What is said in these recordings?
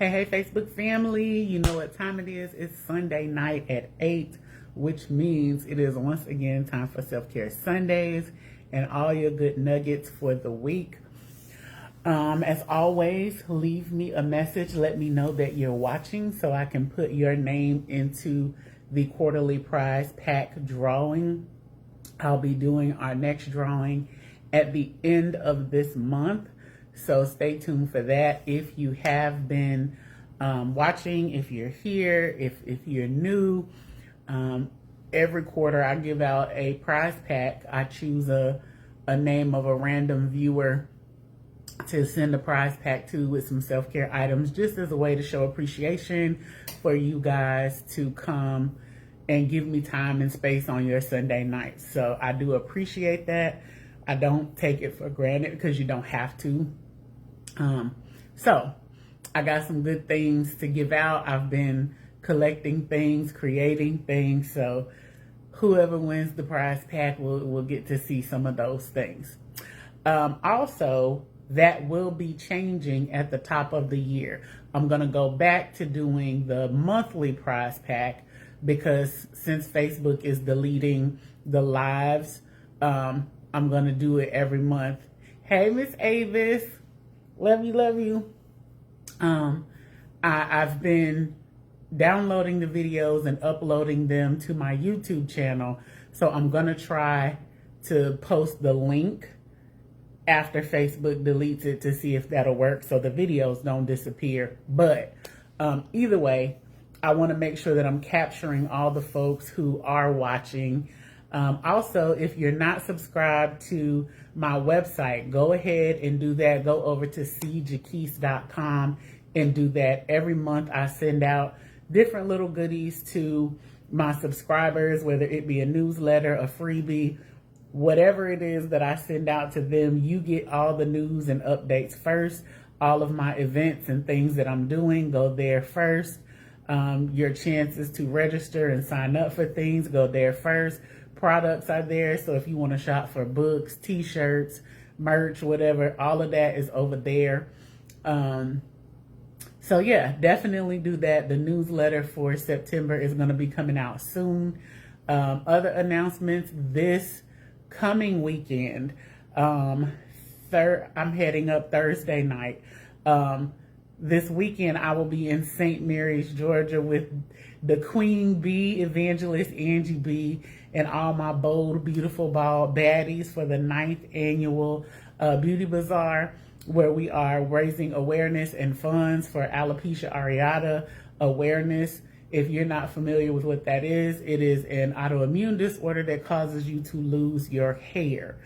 Hey, Facebook family, you know what time it is. It's Sunday night at 8, which means it is once again time for Self-Care Sundays and all your good nuggets for the week. As always, leave me a message. Let me know that you're watching so I can put your name into the quarterly prize pack drawing. I'll be doing our next drawing at the end of this month. So stay tuned for that. If you have been watching, if you're here, if you're new, every quarter I give out a prize pack. I choose a name of a random viewer to send a prize pack to with some self-care items, just as a way to show appreciation for you guys to come and give me time and space on your Sunday night. So I do appreciate that. I don't take it for granted because you don't have to. So I got some good things to give out. I've been collecting things, creating things. So whoever wins the prize pack will get to see some of those things. Also, that will be changing at the top of the year. I'm going to go back to doing the monthly prize pack because since Facebook is deleting the lives, I'm going to do it every month. Hey, Miss Avis. Love you, love you. I've been downloading the videos and uploading them to my YouTube channel. So I'm going to try to post the link after Facebook deletes it to see if that'll work so the videos don't disappear. But either way, I want to make sure that I'm capturing all the folks who are watching. Also, if you're not subscribed to my website, go ahead and do that. Go over to cjaquise.com and do that. Every month I send out different little goodies to my subscribers, whether it be a newsletter, a freebie, whatever it is that I send out to them. You get all the news and updates first. All of my events and things that I'm doing go there first. Your chances to register and sign up for things go there first. Products are there, so if you want to shop for books, t-shirts, merch, whatever, all of that is over there. So yeah, definitely do that. The newsletter for September is going to be coming out soon. Other announcements this coming weekend. I'm heading up Thursday night. This weekend, I will be in St. Mary's, Georgia with the Queen Bee, Evangelist Angie B, and all my bold, beautiful, bald baddies for the 9th annual Beauty Bazaar, where we are raising awareness and funds for alopecia areata awareness. If you're not familiar with what that is, it is an autoimmune disorder that causes you to lose your hair.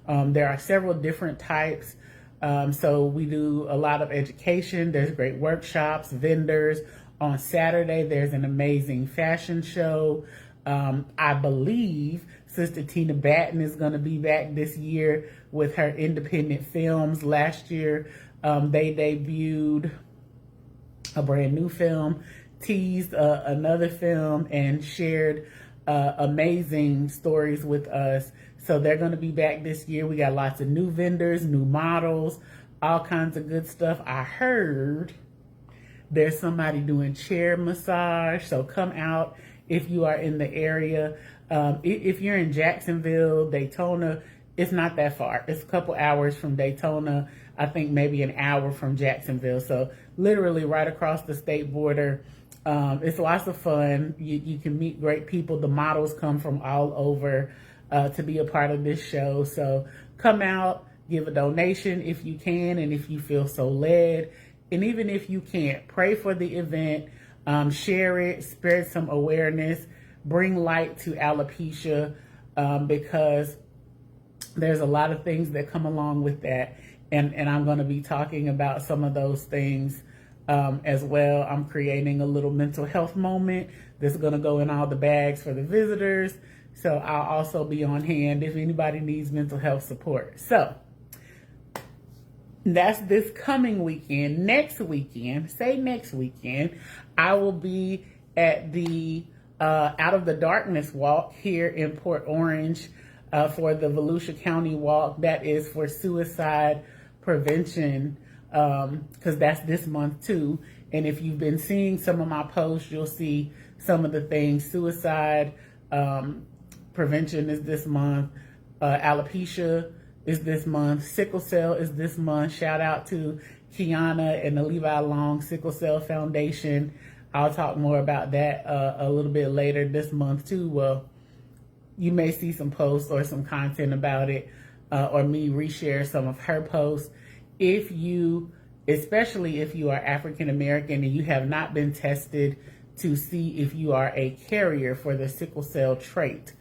There are several different types. So we do a lot of education. There's great workshops, vendors. On Saturday, there's an amazing fashion show. I believe Sister Tina Batten is going to be back this year with her independent films. Last year, they debuted a brand new film, teased another film, and shared amazing stories with us. So they're going to be back this year. We got lots of new vendors, new models, all kinds of good stuff. I heard there's somebody doing chair massage. So come out if you are in the area. If you're in Jacksonville, Daytona, it's not that far. It's a couple hours from Daytona. I think maybe an hour from Jacksonville. So literally right across the state border. It's lots of fun. You can meet great people. The models come from all over to be a part of this show. So come out, give a donation if you can and if you feel so led. And even if you can't, pray for the event, share it, spread some awareness, bring light to alopecia because there's a lot of things that come along with that. And I'm going to be talking about some of those things as well. I'm creating a little mental health moment that's going to go in all the bags for the visitors. So I'll also be on hand if anybody needs mental health support. So that's this coming weekend. Next weekend, I will be at the Out of the Darkness Walk here in Port Orange for the Volusia County Walk. That is for suicide prevention because that's this month too. And if you've been seeing some of my posts, you'll see some of the things. Suicide prevention is this month. Alopecia is this month. Sickle cell is this month. Shout out to Kiana and the Levi Long Sickle Cell Foundation. I'll talk more about that a little bit later this month too. Well, you may see some posts or some content about it, or me reshare some of her posts. Especially if you are African American and you have not been tested to see if you are a carrier for the sickle cell trait,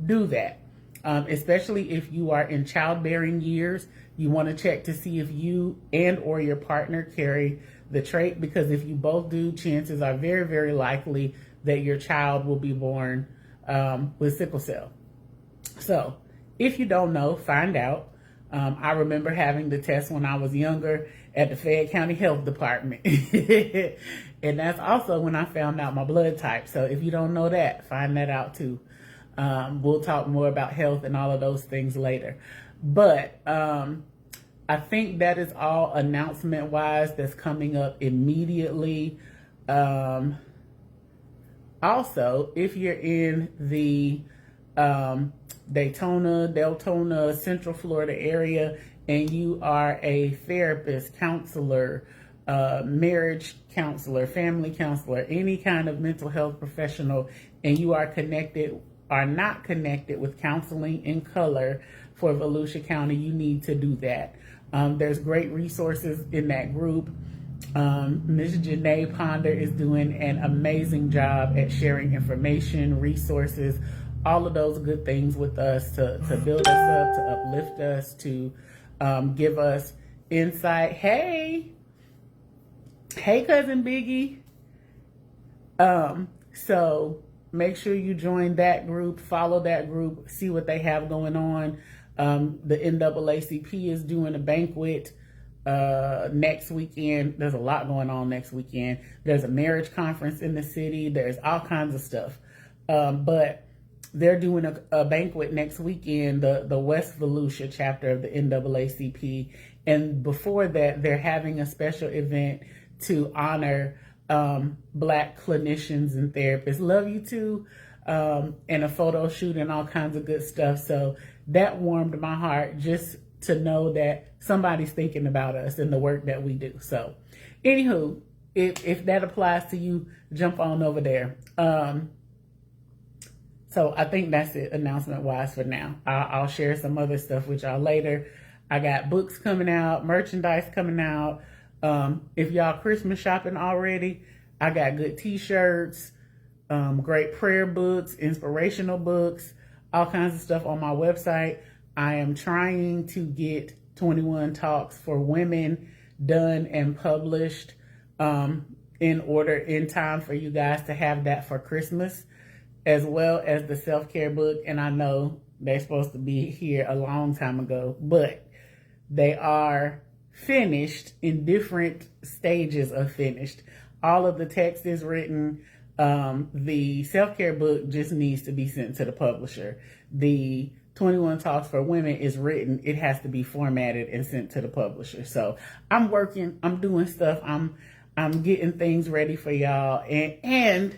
do that. Especially if you are in childbearing years, you want to check to see if you and or your partner carry the trait, because if you both do, chances are very, very likely that your child will be born with sickle cell. So if you don't know, find out. I remember having the test when I was younger at the Fayette County Health Department. And that's also when I found out my blood type. So if you don't know that, find that out too. We'll talk more about health and all of those things later. But I think that is all announcement wise that's coming up immediately. Also, if you're in the Daytona, Deltona, Central Florida area, and you are a therapist, counselor, marriage counselor, family counselor, any kind of mental health professional, and you are not connected with Counseling in Color for Volusia County, you need to do that. There's great resources in that group. Ms. Janae Ponder is doing an amazing job at sharing information, resources, all of those good things with us to build us up, to uplift us, to give us insight. Hey, Cousin Biggie. So make sure you join that group, follow that group, see what they have going on. The NAACP is doing a banquet next weekend. There's a lot going on next weekend. There's a marriage conference in the city. There's all kinds of stuff. But they're doing a banquet next weekend, the West Volusia chapter of the NAACP. And before that, they're having a special event to honor Black clinicians and therapists. Love you too. And a photo shoot and all kinds of good stuff. So that warmed my heart just to know that somebody's thinking about us and the work that we do. So anywho, if that applies to you, jump on over there. So I think that's it announcement wise for now. I'll share some other stuff with y'all later. I got books coming out, merchandise coming out. If y'all Christmas shopping already, I got good t-shirts, great prayer books, inspirational books, all kinds of stuff on my website. I am trying to get 21 Talks for Women done and published in time for you guys to have that for Christmas, as well as the self-care book. And I know they're supposed to be here a long time ago, but they are finished in different stages of finished. All of the text is written. The self-care book just needs to be sent to the publisher. The 21 Talks for Women is written. It has to be formatted and sent to the publisher. So I'm working, I'm doing stuff. I'm getting things ready for y'all. And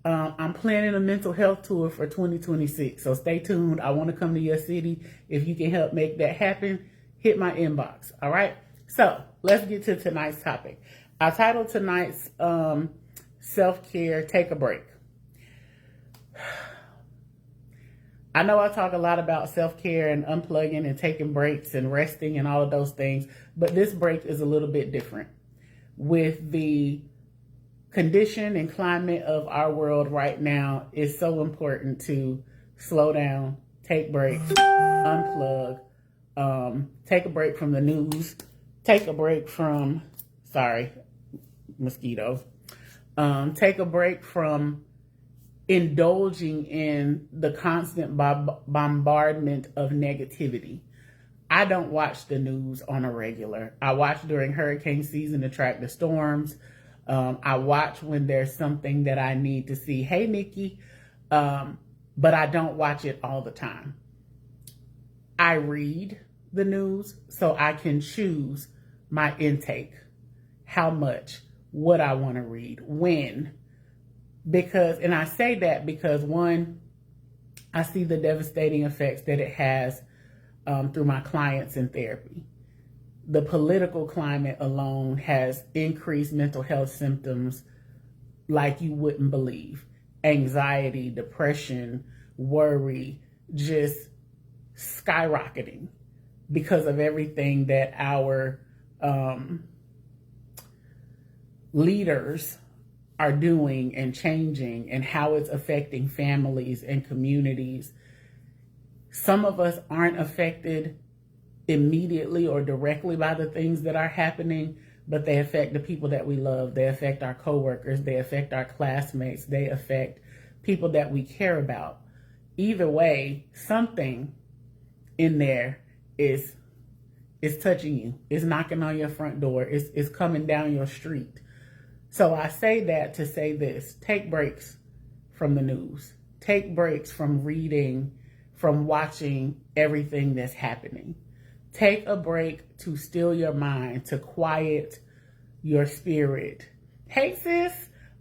I'm planning a mental health tour for 2026. So stay tuned. I want to come to your city. If you can help make that happen, hit my inbox. All right. So let's get to tonight's topic. I titled tonight's self-care, Take a Break. I know I talk a lot about self-care and unplugging and taking breaks and resting and all of those things, but this break is a little bit different. With the condition and climate of our world right now, it's so important to slow down, take breaks, unplug, take a break from the news, take a break from, mosquito, take a break from indulging in the constant bombardment of negativity. I don't watch the news on a regular. I watch during hurricane season to track the storms. I watch when there's something that I need to see. Hey, Nikki. But I don't watch it all the time. I read the news so I can choose my intake, how much, what I want to read, when. Because, and I say that because one, I see the devastating effects that it has through my clients in therapy. The political climate alone has increased mental health symptoms like you wouldn't believe. Anxiety, depression, worry, just skyrocketing because of everything that our leaders are doing and changing, and how it's affecting families and communities. Some of us aren't affected immediately or directly by the things that are happening, but they affect the people that we love. They affect our coworkers. They affect our classmates. They affect people that we care about. Either way, something in there is touching you. It's knocking on your front door. It's coming down your street. So I say that to say this: take breaks from the news. Take breaks from reading, from watching everything that's happening. Take a break to still your mind, to quiet your spirit. Hey, sis,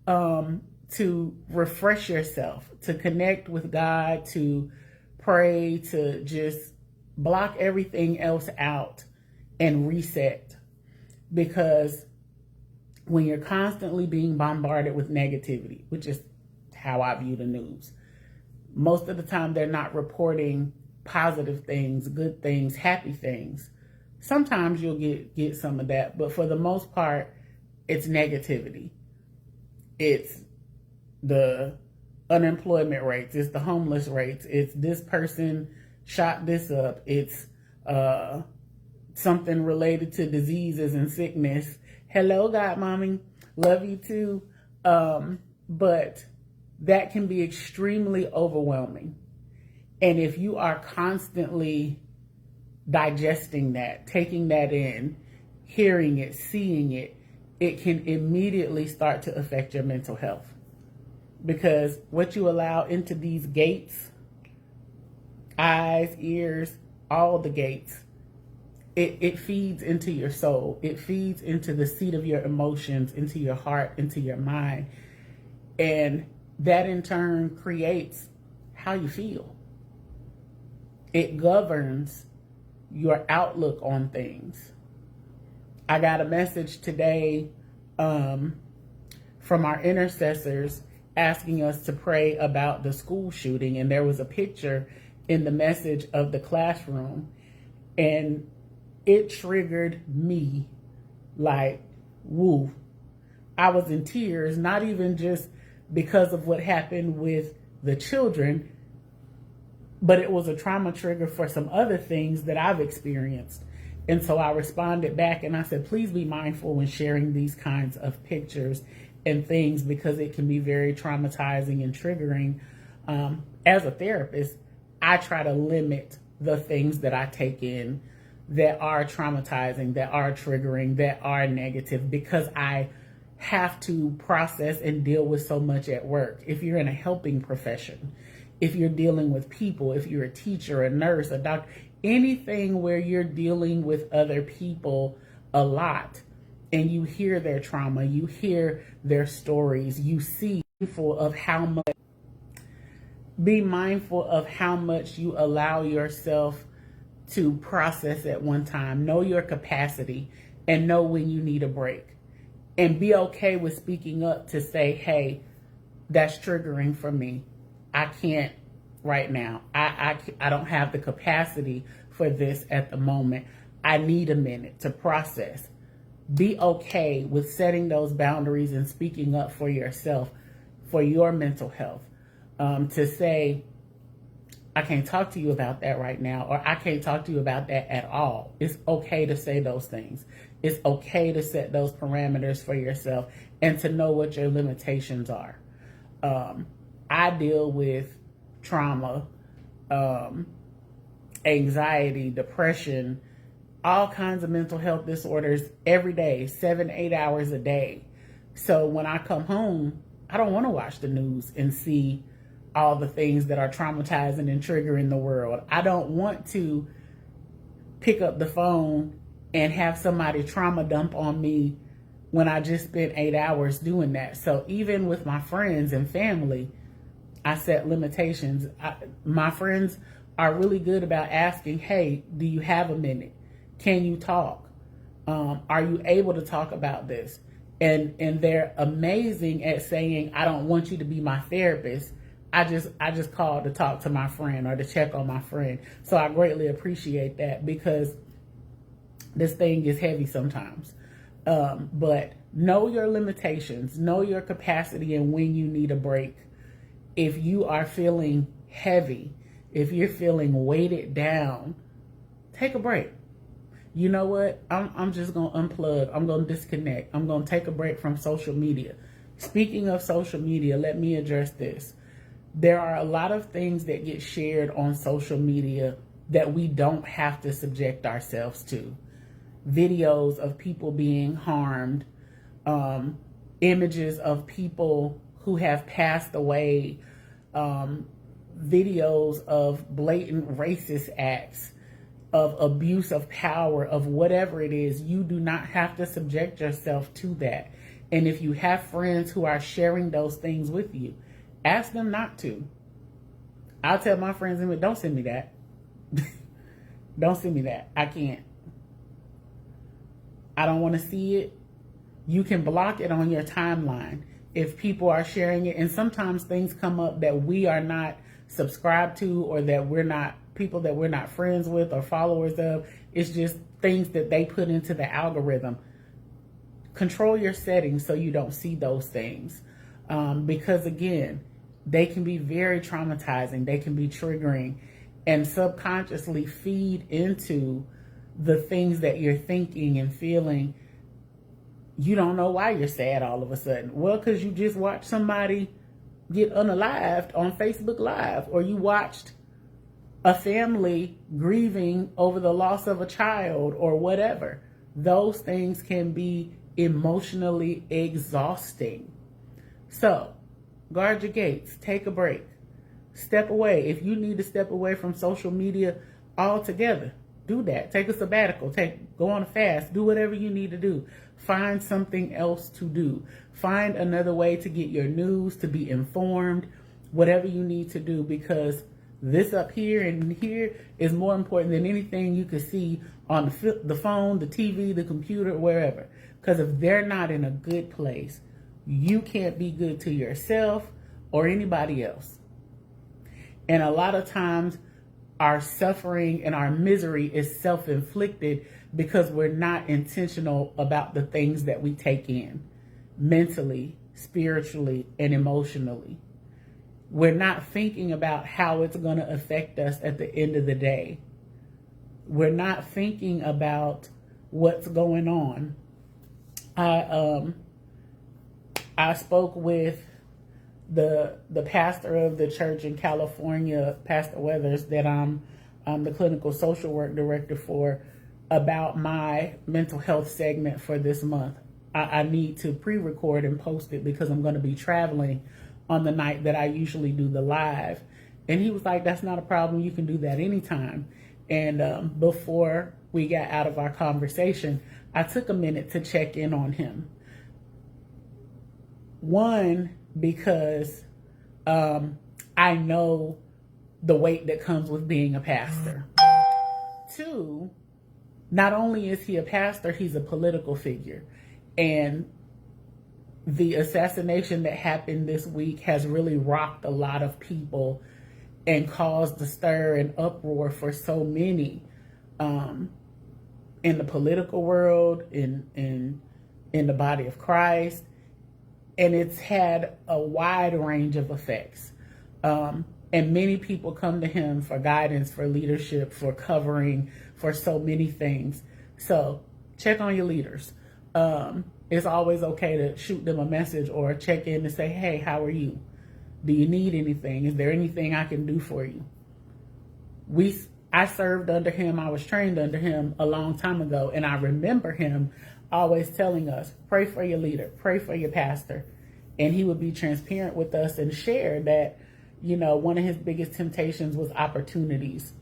to refresh yourself, to connect with God, to pray, to just block everything else out and reset. Because when you're constantly being bombarded with negativity, which is how I view the news, most of the time they're not reporting positive things, good things, happy things. Sometimes you'll get some of that, but for the most part, it's negativity. It's the unemployment rates, it's the homeless rates, it's this person shot this up, it's something related to diseases and sickness. Hello, God, mommy, love you too. But that can be extremely overwhelming. And if you are constantly digesting that, taking that in, hearing it, seeing it, it can immediately start to affect your mental health. Because what you allow into these gates, eyes, ears, all the gates, it feeds into your soul. It feeds into the seat of your emotions, into your heart, into your mind. And that in turn creates how you feel. It governs your outlook on things. I got a message today from our intercessors asking us to pray about the school shooting. And there was a picture in the message of the classroom. And it triggered me like, woo. I was in tears, not even just because of what happened with the children, but it was a trauma trigger for some other things that I've experienced. And so I responded back and I said, please be mindful when sharing these kinds of pictures and things, because it can be very traumatizing and triggering. As a therapist, I try to limit the things that I take in that are traumatizing, that are triggering, that are negative, because I have to process and deal with so much at work. If you're in a helping profession, if you're dealing with people, if you're a teacher, a nurse, a doctor, anything where you're dealing with other people a lot, and you hear their trauma, you hear their stories, you see of how much, be mindful of how much you allow yourself to process at one time. Know your capacity and know when you need a break. And be okay with speaking up to say, hey, that's triggering for me. I can't right now. I don't have the capacity for this at the moment. I need a minute to process. Be okay with setting those boundaries and speaking up for yourself, for your mental health. To say, I can't talk to you about that right now, or I can't talk to you about that at all. It's okay to say those things. It's okay to set those parameters for yourself and to know what your limitations are. I deal with trauma, anxiety, depression, all kinds of mental health disorders every day, 7-8 hours a day. So when I come home, I don't want to watch the news and see all the things that are traumatizing and triggering the world. I don't want to pick up the phone and have somebody trauma dump on me when I just spent 8 hours doing that. So even with my friends and family, I set limitations. My friends are really good about asking, hey, do you have a minute? Can you talk? Are you able to talk about this? And they're amazing at saying, I don't want you to be my therapist. I just called to talk to my friend or to check on my friend. So I greatly appreciate that, because this thing is heavy sometimes. But know your limitations, know your capacity and when you need a break. If you are feeling heavy, if you're feeling weighted down, take a break. You know what? I'm just going to unplug. I'm going to disconnect. I'm going to take a break from social media. Speaking of social media, let me address this. There are a lot of things that get shared on social media that we don't have to subject ourselves to. Videos of people being harmed, images of people who have passed away, videos of blatant racist acts, of abuse of power, of whatever it is. You do not have to subject yourself to that. And if you have friends who are sharing those things with you, ask them not to. I'll tell my friends, don't send me that. Don't send me that. I can't. I don't want to see it. You can block it on your timeline if people are sharing it. And sometimes things come up that we are not subscribed to, or that we're not, people that we're not friends with or followers of. It's just things that they put into the algorithm. Control your settings so you don't see those things. Because again, they can be very traumatizing. They can be triggering and subconsciously feed into the things that you're thinking and feeling. You don't know why you're sad all of a sudden. Well, because you just watched somebody get unalived on Facebook Live, or you watched a family grieving over the loss of a child, or whatever. Those things can be emotionally exhausting. So, guard your gates, take a break, step away. If you need to step away from social media altogether, do that. Take a sabbatical, go on a fast, do whatever you need to do. Find something else to do. Find another way to get your news, to be informed, whatever you need to do, because this up here and here is more important than anything you could see on the phone, the TV, the computer, wherever. Because if they're not in a good place, you can't be good to yourself or anybody else. And a lot of times our suffering and our misery is self-inflicted because we're not intentional about the things that we take in mentally, spiritually, and emotionally. We're not thinking about how it's going to affect us at the end of the day. We're not thinking about what's going on. I spoke with the pastor of the church in California, Pastor Weathers, that I'm the clinical social work director for, about my mental health segment for this month. I need to pre-record and post it because I'm going to be traveling on the night that I usually do the live. And he was like, that's not a problem. You can do that anytime. And before we got out of our conversation, I took a minute to check in on him. One, because I know the weight that comes with being a pastor. Two, not only is he a pastor, he's a political figure. And the assassination that happened this week has really rocked a lot of people and caused a stir and uproar for so many in the political world, in the body of Christ. And it's had a wide range of effects. And many people come to him for guidance, for leadership, for covering, for so many things. So check on your leaders. It's always okay to shoot them a message or check in and say, hey, how are you? Do you need anything? Is there anything I can do for you? I served under him. I was trained under him a long time ago. And I remember him always telling us, pray for your leader, pray for your pastor. And he would be transparent with us and share that, you know, one of his biggest temptations was opportunities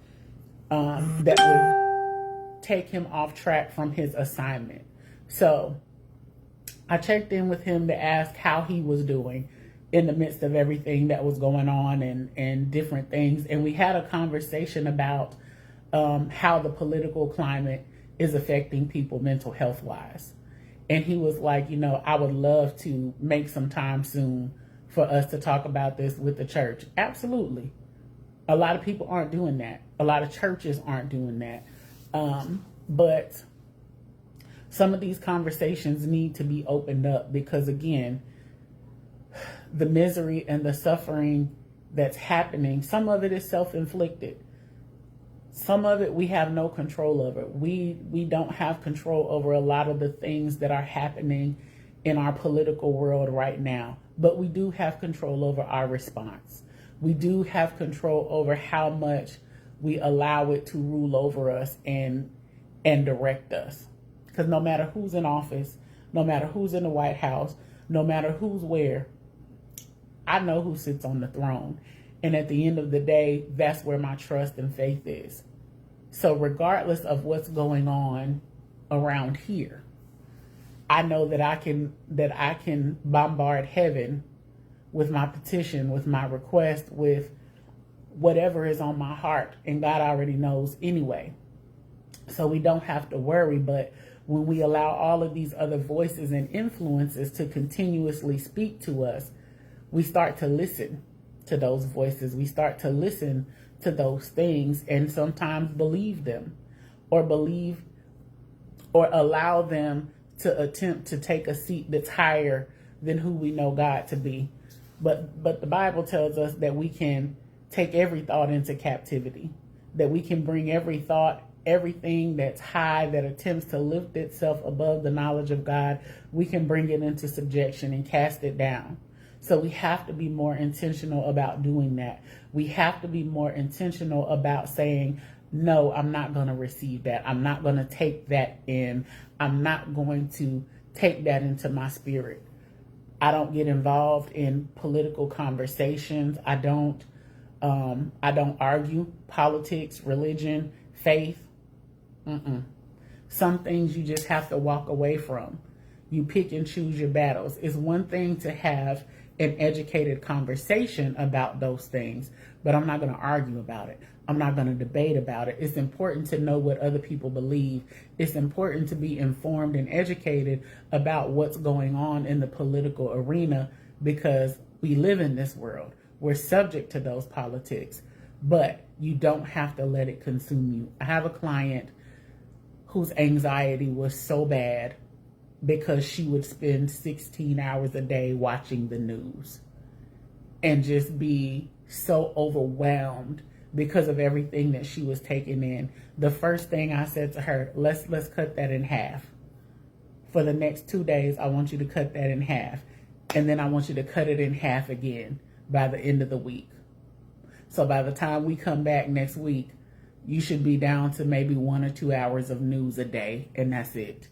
that would take him off track from his assignment. So I checked in with him to ask how he was doing in the midst of everything that was going on and different things. And we had a conversation about how the political climate is affecting people mental health wise. And he was like, I would love to make some time soon for us to talk about this with the church. Absolutely. A lot of people aren't doing that. A lot of churches aren't doing that. But some of these conversations need to be opened up because, again, the misery and the suffering that's happening, some of it is self-inflicted. Some of it we have no control over. We don't have control over a lot of the things that are happening in our political world right now. But we do have control over our response. We do have control over how much we allow it to rule over us and direct us. Because no matter who's in office, no matter who's in the White House, no matter who's where, I know who sits on the throne. And at the end of the day, that's where my trust and faith is. So regardless of what's going on around here, I know that I can bombard heaven with my petition, with my request, with whatever is on my heart. And God already knows anyway. So we don't have to worry. But when we allow all of these other voices and influences to continuously speak to us, we start to listen to those voices. We start to listen to those things and sometimes believe them or allow them to attempt to take a seat that's higher than who we know God to be. But the Bible tells us that we can take every thought into captivity, that we can bring every thought, everything that's high that attempts to lift itself above the knowledge of God, we can bring it into subjection and cast it down. So we have to be more intentional about doing that. We have to be more intentional about saying, no, I'm not going to receive that. I'm not going to take that in. I'm not going to take that into my spirit. I don't get involved in political conversations. I don't argue politics, religion, faith. Some things you just have to walk away from. You pick and choose your battles. It's one thing to have an educated conversation about those things, but I'm not going to argue about it. I'm not going to debate about it. It's important to know what other people believe. It's important to be informed and educated about what's going on in the political arena because we live in this world. We're subject to those politics, but you don't have to let it consume you. I have a client whose anxiety was so bad because she would spend 16 hours a day watching the news and just be so overwhelmed because of everything that she was taking in. The first thing I said to her, let's cut that in half. For the next 2 days, I want you to cut that in half. And then I want you to cut it in half again by the end of the week. So by the time we come back next week, you should be down to maybe 1 or 2 hours of news a day, and that's it.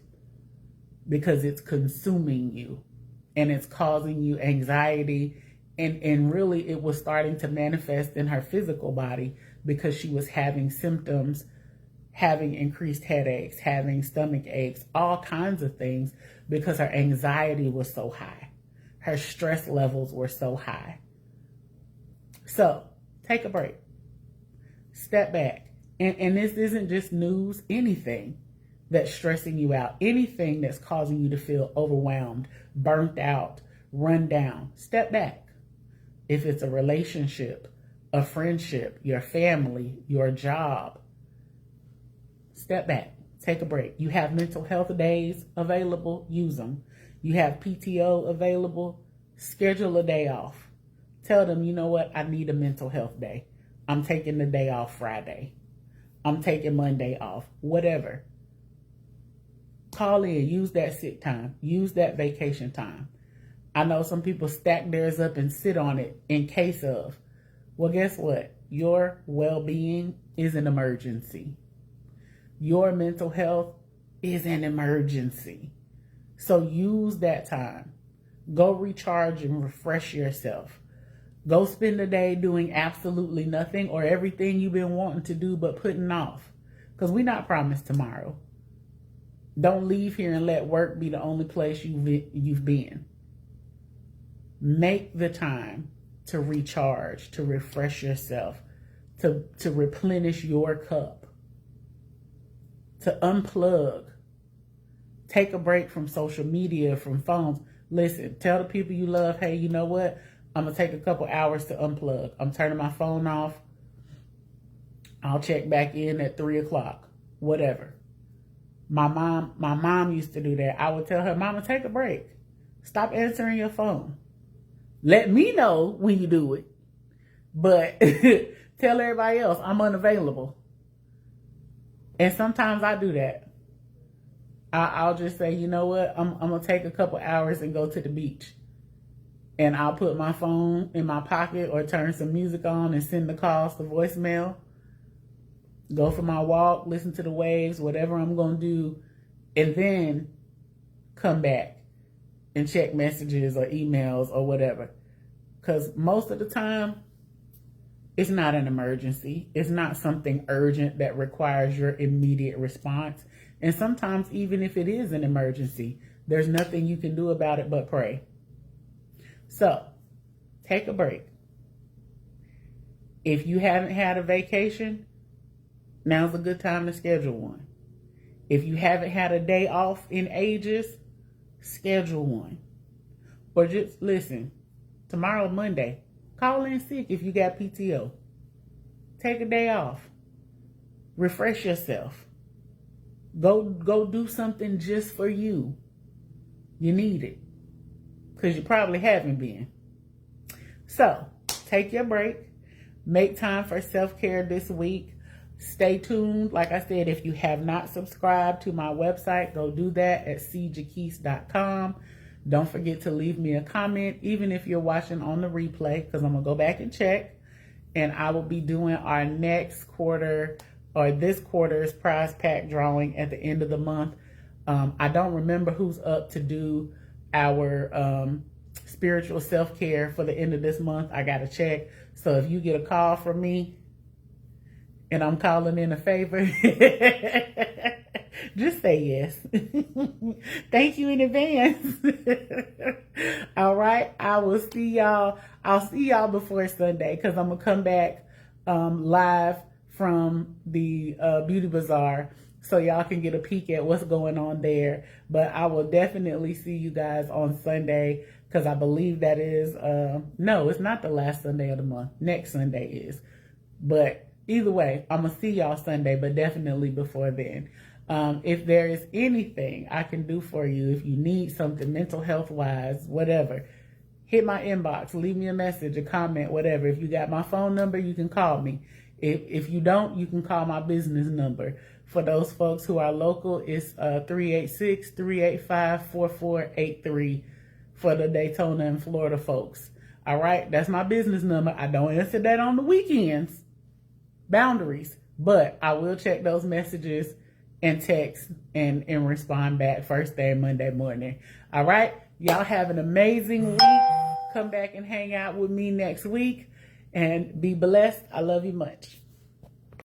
Because it's consuming you and it's causing you anxiety. And really it was starting to manifest in her physical body because she was having symptoms, having increased headaches, having stomach aches, all kinds of things because her anxiety was so high. Her stress levels were so high. So take a break, step back. And this isn't just news, anything that's stressing you out, anything that's causing you to feel overwhelmed, burnt out, run down, step back. If it's a relationship, a friendship, your family, your job, step back, take a break. You have mental health days available, use them. You have PTO available, schedule a day off. Tell them, you know what, I need a mental health day. I'm taking the day off Friday. I'm taking Monday off, whatever. Call in, use that sick time, use that vacation time. I know some people stack theirs up and sit on it in case of. Well, guess what? Your well-being is an emergency. Your mental health is an emergency. So use that time. Go recharge and refresh yourself. Go spend the day doing absolutely nothing or everything you've been wanting to do but putting off. because we're not promised tomorrow. Don't leave here and let work be the only place you've been. Make the time to recharge, to refresh yourself, to replenish your cup, to unplug. Take a break from social media, from phones. Listen, tell the people you love, hey, you know what? I'm going to take a couple hours to unplug. I'm turning my phone off. I'll check back in at 3 o'clock, whatever. My mom used to do that. I would tell her, Mama, take a break. Stop answering your phone. Let me know when you do it. But tell everybody else I'm unavailable. And sometimes I do that. I'll just say, you know what? I'm going to take a couple hours and go to the beach. And I'll put my phone in my pocket or turn some music on and send the calls to voicemail. Go for my walk, listen to the waves, whatever I'm going to do, and then come back and check messages or emails or whatever. Because most of the time, it's not an emergency. It's not something urgent that requires your immediate response. And sometimes, even if it is an emergency, there's nothing you can do about it but pray. So, take a break. If you haven't had a vacation, now's a good time to schedule one. If you haven't had a day off in ages, schedule one. Or just listen, tomorrow, Monday, call in sick if you got PTO. Take a day off. Refresh yourself. Go do something just for you. You need it. Because you probably haven't been. So, take your break. Make time for self-care this week. Stay tuned. Like I said, if you have not subscribed to my website, go do that at cjaquise.com. Don't forget to leave me a comment, even if you're watching on the replay, because I'm going to go back and check. And I will be doing our next quarter, or this quarter's prize pack drawing at the end of the month. I don't remember who's up to do our spiritual self-care for the end of this month. I got to check. So if you get a call from me, and I'm calling in a favor, just say yes. Thank you in advance. All right. I will see y'all. I'll see y'all before Sunday, because I'm going to come back live from the Beauty Bazaar, so y'all can get a peek at what's going on there. But I will definitely see you guys on Sunday, because I believe that is, no, it's not the last Sunday of the month. Next Sunday is. But either way, I'm going to see y'all Sunday, but definitely before then. If there is anything I can do for you, if you need something mental health wise, whatever, hit my inbox, leave me a message, a comment, whatever. If you got my phone number, you can call me. If you don't, you can call my business number. For those folks who are local, it's 386-385-4483 for the Daytona and Florida folks. All right, that's my business number. I don't answer that on the weekends. Boundaries, but I will check those messages and text and respond back first thing Monday morning. All right, y'all have an amazing week. Come back and hang out with me next week and be blessed. I love you much.